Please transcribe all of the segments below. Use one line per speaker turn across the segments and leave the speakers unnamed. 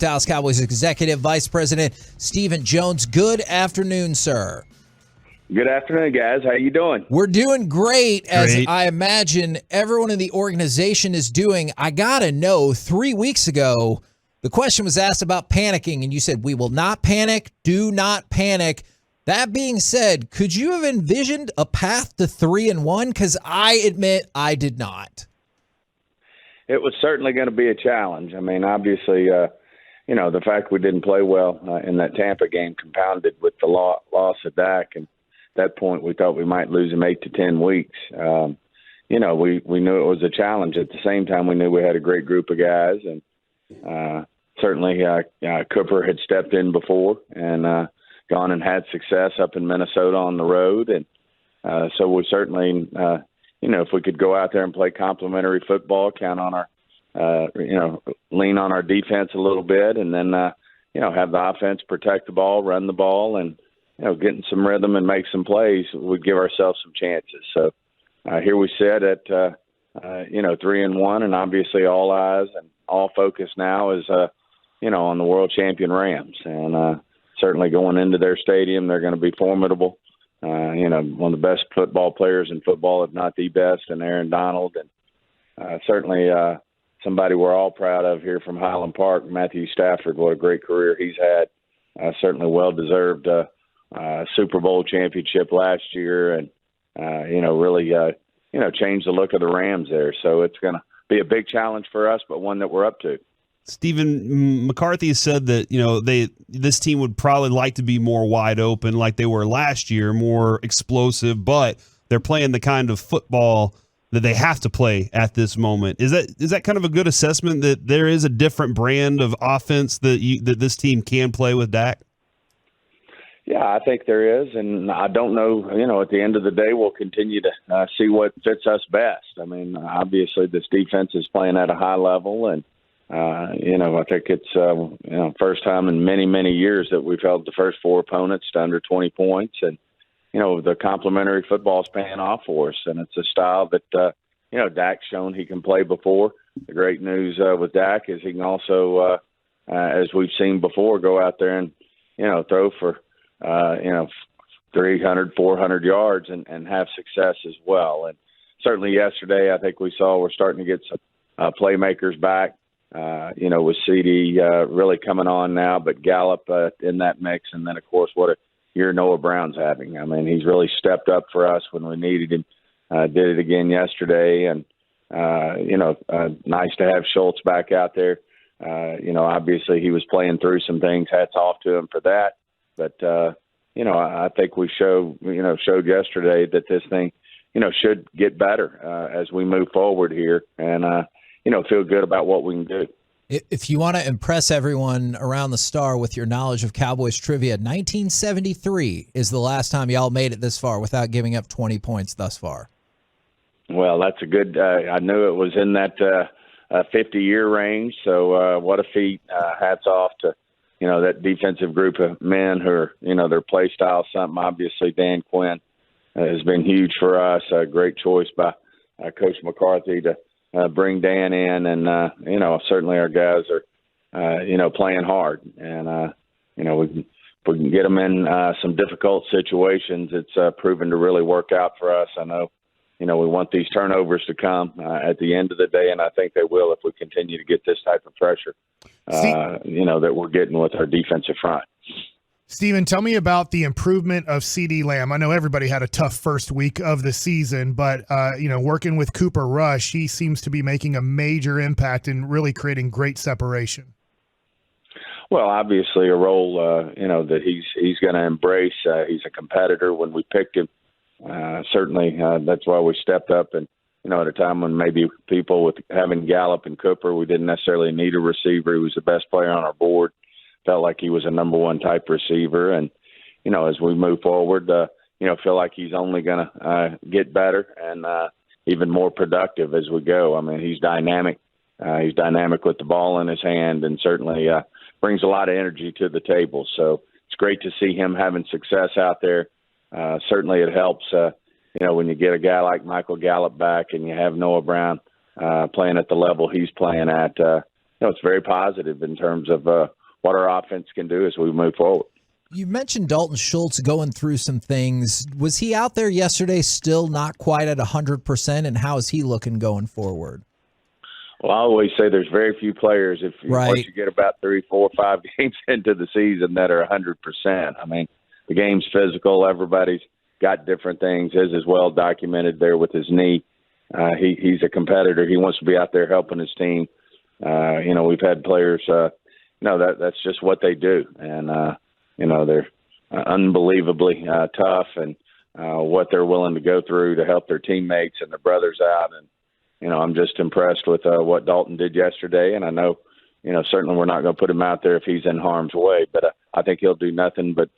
Dallas Cowboys Executive Vice President Stephen Jones. Good afternoon, sir.
Good afternoon, guys. How you doing?
We're doing great, as I imagine everyone in the organization is doing. I got to know, 3 weeks ago, the question was asked about panicking, and you said, we will not panic, do not panic. That being said, could you have envisioned a path to 3-1? Because I admit I did not.
It was certainly going to be a challenge. I mean, obviously, the fact we didn't play well in that Tampa game compounded with the loss of Dak, and at that point we thought we might lose him 8 to 10 weeks. We knew it was a challenge. At the same time, we knew we had a great group of guys, and certainly Cooper had stepped in before and gone and had success up in Minnesota on the road, and so we certainly, if we could go out there and play complimentary football, count on our lean on our defense a little bit, and then, have the offense protect the ball, run the ball, and, getting some rhythm and make some plays, we'd give ourselves some chances. So here we sit at, 3-1, and obviously all eyes and all focus now is, on the world champion Rams. And certainly going into their stadium, they're going to be formidable. One of the best football players in football, if not the best, and Aaron Donald. And certainly somebody we're all proud of here from Highland Park, Matthew Stafford. What a great career he's had. Certainly well-deserved Super Bowl championship last year, and, really, changed the look of the Rams there. So it's going to be a big challenge for us, but one that we're up to.
Stephen, McCarthy said that, this team would probably like to be more wide open like they were last year, more explosive, but they're playing the kind of football that they have to play at this moment. Is that kind of a good assessment, that there is a different brand of offense that this team can play with Dak?
Yeah, I think there is, and I don't know, at the end of the day, we'll continue to see what fits us best. I mean, obviously this defense is playing at a high level, and I think it's, first time in many, many years that we've held the first four opponents to under 20 points. And, the complimentary football is paying off for us. And it's a style that, Dak's shown he can play before. The great news with Dak is he can also, as we've seen before, go out there and, throw for, 300, 400 yards and have success as well. And certainly yesterday, I think we saw we're starting to get some playmakers back. With CD really coming on now, but Gallup in that mix. And then, of course, what a year Noah Brown's having. I mean, he's really stepped up for us when we needed him. Did it again yesterday. And, nice to have Schultz back out there. Obviously he was playing through some things. Hats off to him for that. But, I think we showed yesterday that this thing, should get better as we move forward here. And, feel good about what we can do.
If you want to impress everyone around the Star with your knowledge of Cowboys trivia, 1973 is the last time y'all made it this far without giving up 20 points thus far.
Well, that's a good I knew it was in that 50-year range, so what a feat. Hats off to, that defensive group of men who are, their play style something. Obviously, Dan Quinn has been huge for us. A great choice by Coach McCarthy to bring Dan in, and certainly our guys are playing hard, and we can get them in some difficult situations. It's proven to really work out for us. I know we want these turnovers to come at the end of the day, and I think they will if we continue to get this type of pressure that we're getting with our defensive front.
Stephen, tell me about the improvement of CD Lamb. I know everybody had a tough first week of the season, but, working with Cooper Rush, he seems to be making a major impact and really creating great separation.
Well, obviously a role, that he's going to embrace. He's a competitor. When we picked him, certainly that's why we stepped up. And, at a time when maybe people with having Gallup and Cooper, we didn't necessarily need a receiver. He was the best player on our board. Felt like he was a number one type receiver. And, as we move forward, feel like he's only going to get better and even more productive as we go. I mean, he's dynamic. He's dynamic with the ball in his hand, and certainly brings a lot of energy to the table. So it's great to see him having success out there. Certainly it helps, when you get a guy like Michael Gallup back and you have Noah Brown playing at the level he's playing at. it's very positive in terms of what our offense can do as we move forward.
You mentioned Dalton Schultz going through some things. Was he out there yesterday still not quite at 100%, and how is he looking going forward?
Well, I always say there's very few players, once you get about 3, 4, 5 games into the season, that are 100%. I mean, the game's physical. Everybody's got different things. His is well documented there with his knee. He's a competitor. He wants to be out there helping his team. We've had players, that's just what they do. And, they're unbelievably tough, and what they're willing to go through to help their teammates and their brothers out. And, I'm just impressed with what Dalton did yesterday. And I know, certainly we're not going to put him out there if he's in harm's way, but I think he'll do nothing but,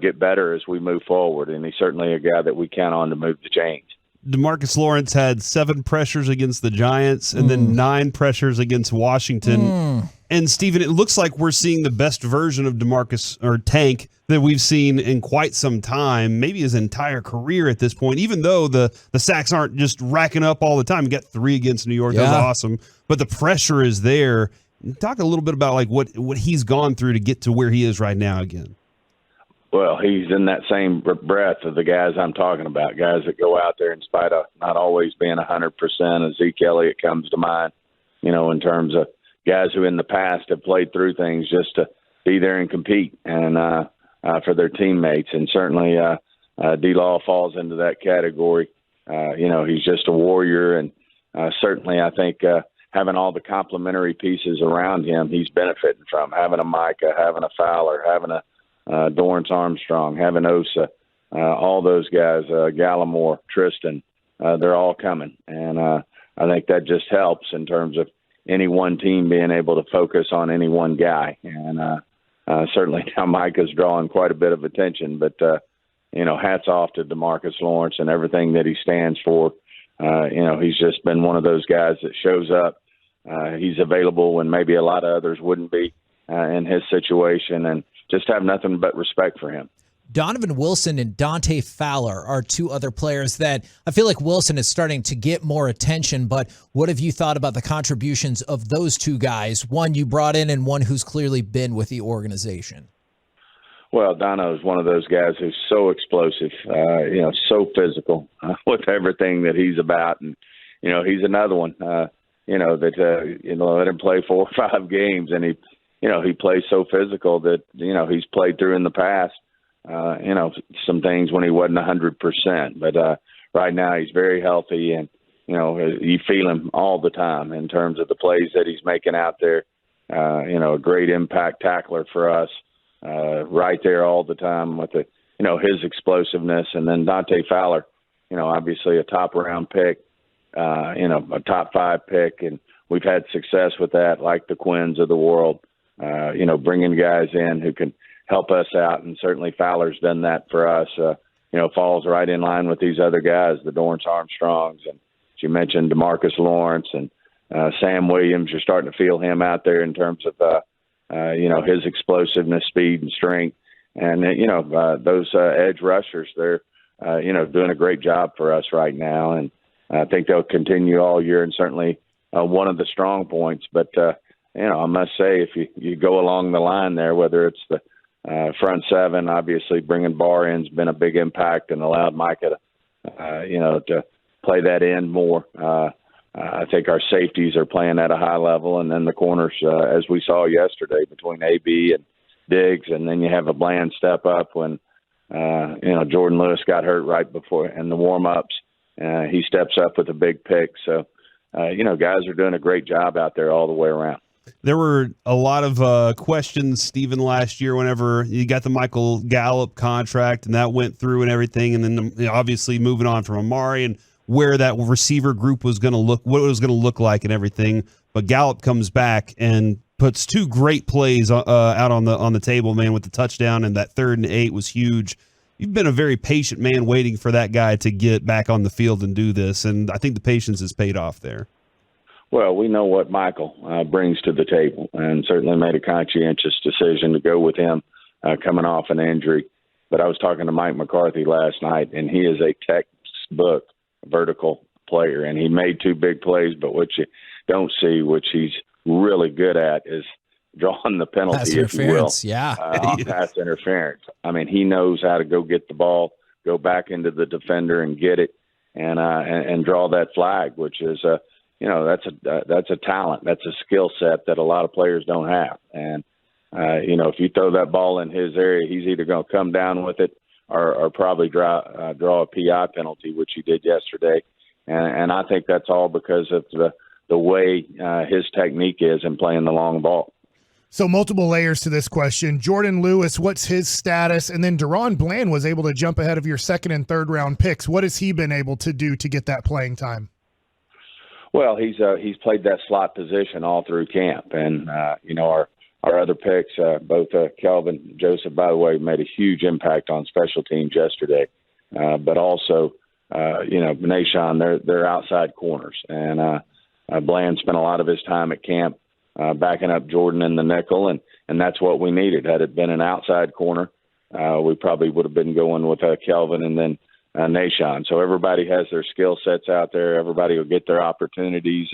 get better as we move forward. And he's certainly a guy that we count on to move the chains.
Demarcus Lawrence had 7 pressures against the Giants and then 9 pressures against Washington. And, Steven, it looks like we're seeing the best version of Demarcus, or Tank, that we've seen in quite some time, maybe his entire career at this point, even though the sacks aren't just racking up all the time. You got 3 against New York. Yeah. That was awesome. But the pressure is there. Talk a little bit about what he's gone through to get to where he is right now again.
Well, he's in that same breath of the guys I'm talking about, guys that go out there in spite of not always being 100%. Zeke Elliott comes to mind, in terms of guys who in the past have played through things just to be there and compete and for their teammates. And certainly D-Law falls into that category. He's just a warrior. And certainly I think having all the complementary pieces around him, he's benefiting from having a Micah, having a Fowler, having a Dorrance Armstrong, having Osa, all those guys, Gallimore, Tristan, they're all coming. And I think that just helps in terms of any one team being able to focus on any one guy. And certainly now Micah's drawing quite a bit of attention, but, hats off to Demarcus Lawrence and everything that he stands for. He's just been one of those guys that shows up. He's available when maybe a lot of others wouldn't be in his situation, and just have nothing but respect for him.
Donovan Wilson and Dante Fowler are 2 other players that I feel like Wilson is starting to get more attention, but what have you thought about the contributions of those 2 guys, one you brought in and one who's clearly been with the organization?
Well, Dono is one of those guys who's so explosive, so physical with everything that he's about. And, he's another one, that, let him play 4 or 5 games, and he plays so physical that, he's played through in the past, some things when he wasn't 100%. But right now he's very healthy, and, you feel him all the time in terms of the plays that he's making out there. A great impact tackler for us, right there all the time with his explosiveness. And then Dante Fowler, obviously a top round pick, a top 5 pick, and we've had success with that, like the Quins of the world. Bringing guys in who can help us out. And certainly Fowler's done that for us, falls right in line with these other guys, the Dorrance Armstrongs. And as you mentioned, Demarcus Lawrence and Sam Williams, you're starting to feel him out there in terms of, his explosiveness, speed, and strength. And, those edge rushers, they're, doing a great job for us right now. And I think they'll continue all year, and certainly one of the strong points. But, I must say, if you go along the line there, whether it's the front 7, obviously bringing Barr in's been a big impact and allowed Micah to play that in more. I think our safeties are playing at a high level, and then the corners, as we saw yesterday, between AB and Diggs, and then you have a Bland step up when Jordan Lewis got hurt right before in the warm-ups. He steps up with a big pick. So, guys are doing a great job out there all the way around.
There were a lot of questions, Stephen, last year whenever you got the Michael Gallup contract and that went through and everything, and then obviously moving on from Amari and where that receiver group was going to look, what it was going to look like and everything. But Gallup comes back and puts 2 great plays out on the table, man, with the touchdown, and that 3rd and 8 was huge. You've been a very patient man waiting for that guy to get back on the field and do this, and I think the patience has paid off there.
Well, we know what Michael brings to the table, and certainly made a conscientious decision to go with him coming off an injury. But I was talking to Mike McCarthy last night, and he is a textbook vertical player, and he made 2 big plays, but what you don't see, which he's really good at is drawing the penalty,
pass
if you will,
interference, yeah.
on pass interference. I mean, he knows how to go get the ball, go back into the defender and get it, and draw that flag, which is that's a talent, that's a skill set that a lot of players don't have. And if you throw that ball in his area, he's either going to come down with it or probably draw a PI penalty, which he did yesterday. And I think that's all because of the way his technique is in playing the long ball.
So multiple layers to this question. Jordan Lewis, what's his status? And then Deron Bland was able to jump ahead of your second and third round picks. What has he been able to do to get that playing time?
Well, he's played that slot position all through camp, and our other picks, both Kelvin Joseph, by the way, made a huge impact on special teams yesterday, but also Nashon, they're outside corners, and Bland spent a lot of his time at camp backing up Jordan in the nickel, and that's what we needed. Had it been an outside corner, we probably would have been going with Kelvin and then Nashon. So everybody has their skill sets out there. Everybody will get their opportunities,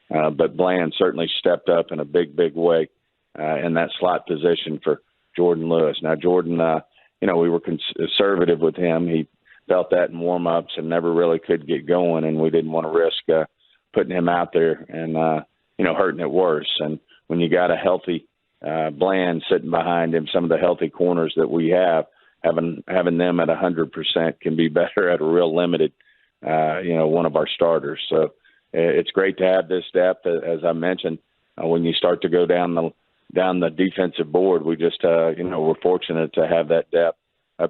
but Bland certainly stepped up in a big way in that slot position for Jordan Lewis. Now, Jordan, we were conservative with him. He felt that in warm-ups and never really could get going, and we didn't want to risk putting him out there and hurting it worse. And when you got a healthy Bland sitting behind him, some of the healthy corners that we have, having them at 100% can be better at a real limited, one of our starters. So it's great to have this depth. As I mentioned, when you start to go down the defensive board, we just, we're fortunate to have that depth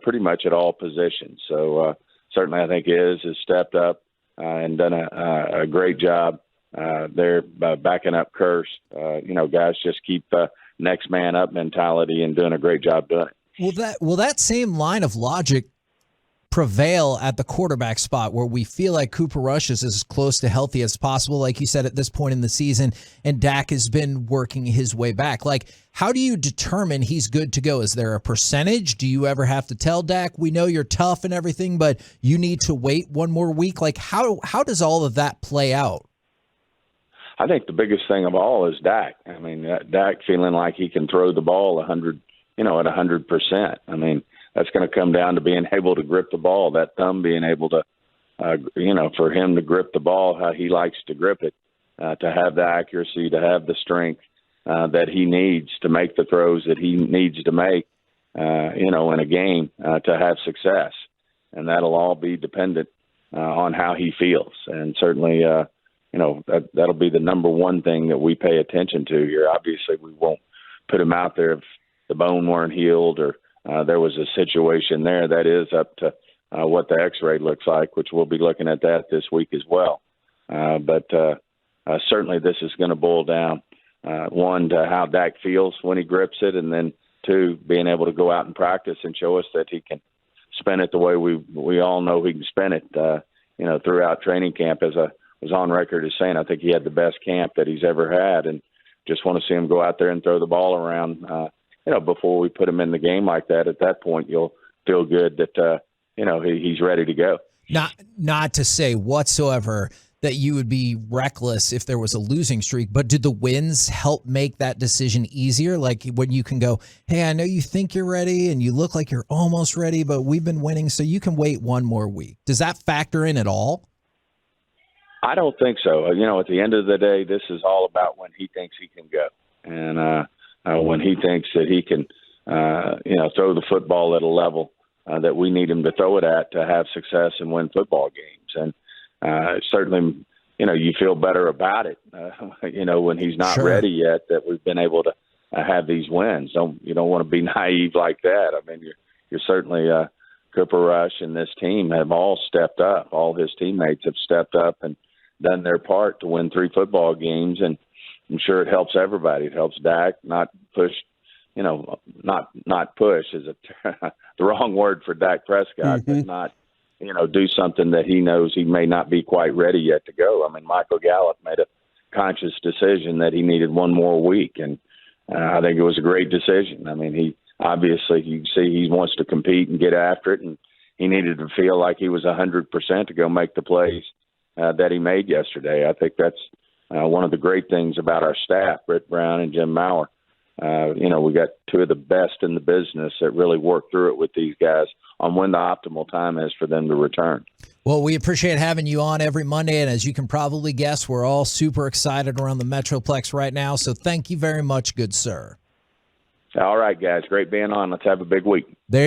pretty much at all positions. So certainly I think has stepped up and done a great job there backing up Curse. Guys just keep next man up mentality and doing a great job doing it.
Will that same line of logic prevail at the quarterback spot, where we feel like Cooper Rush is as close to healthy as possible, like you said, at this point in the season, and Dak has been working his way back? Like, how do you determine he's good to go? Is there a percentage? Do you ever have to tell Dak, we know you're tough and everything, but you need to wait one more week? Like, how does all of that play out?
I think the biggest thing of all is Dak. I mean, Dak feeling like he can throw the ball at 100%. I mean, that's going to come down to being able to grip the ball, that thumb being able to, for him to grip the ball how he likes to grip it, to have the accuracy, to have the strength that he needs to make the throws that he needs to make, in a game to have success. And that'll all be dependent on how he feels. And certainly, that'll be the number one thing that we pay attention to here. Obviously, we won't put him out there if the bone weren't healed or there was a situation there. That is up to what the x-ray looks like, which we'll be looking at that this week as well. But certainly this is going to boil down, one, to how Dak feels when he grips it, and then two, being able to go out and practice and show us that he can spin it the way we all know he can spin it, throughout training camp. As I was on record as saying, I think he had the best camp that he's ever had, and just want to see him go out there and throw the ball around, before we put him in the game like that. At that point, you'll feel good that, he's ready to go.
Not to say whatsoever that you would be reckless if there was a losing streak, but did the wins help make that decision easier? Like when you can go, hey, I know you think you're ready and you look like you're almost ready, but we've been winning, so you can wait one more week. Does that factor in at all?
I don't think so. At the end of the day, this is all about when he thinks he can go. And when he thinks that he can, throw the football at a level that we need him to throw it at to have success and win football games. And certainly, you feel better about it, when he's not ready yet, that we've been able to have these wins. You don't want to be naive like that. I mean, you're certainly Cooper Rush and this team have all stepped up. All his teammates have stepped up and done their part to win 3 football games, and I'm sure it helps everybody. It helps Dak not push, not push is the wrong word for Dak Prescott, but not, do something that he knows he may not be quite ready yet to go. I mean, Michael Gallup made a conscious decision that he needed one more week, and I think it was a great decision. I mean, he obviously, you see, he wants to compete and get after it, and he needed to feel like he was 100% to go make the plays that he made yesterday. I think that's one of the great things about our staff, Britt Brown and Jim Maurer, we got two of the best in the business that really work through it with these guys on when the optimal time is for them to return.
Well, we appreciate having you on every Monday, and as you can probably guess, we're all super excited around the Metroplex right now, so thank you very much, good sir.
All right, guys. Great being on. Let's have a big week.
There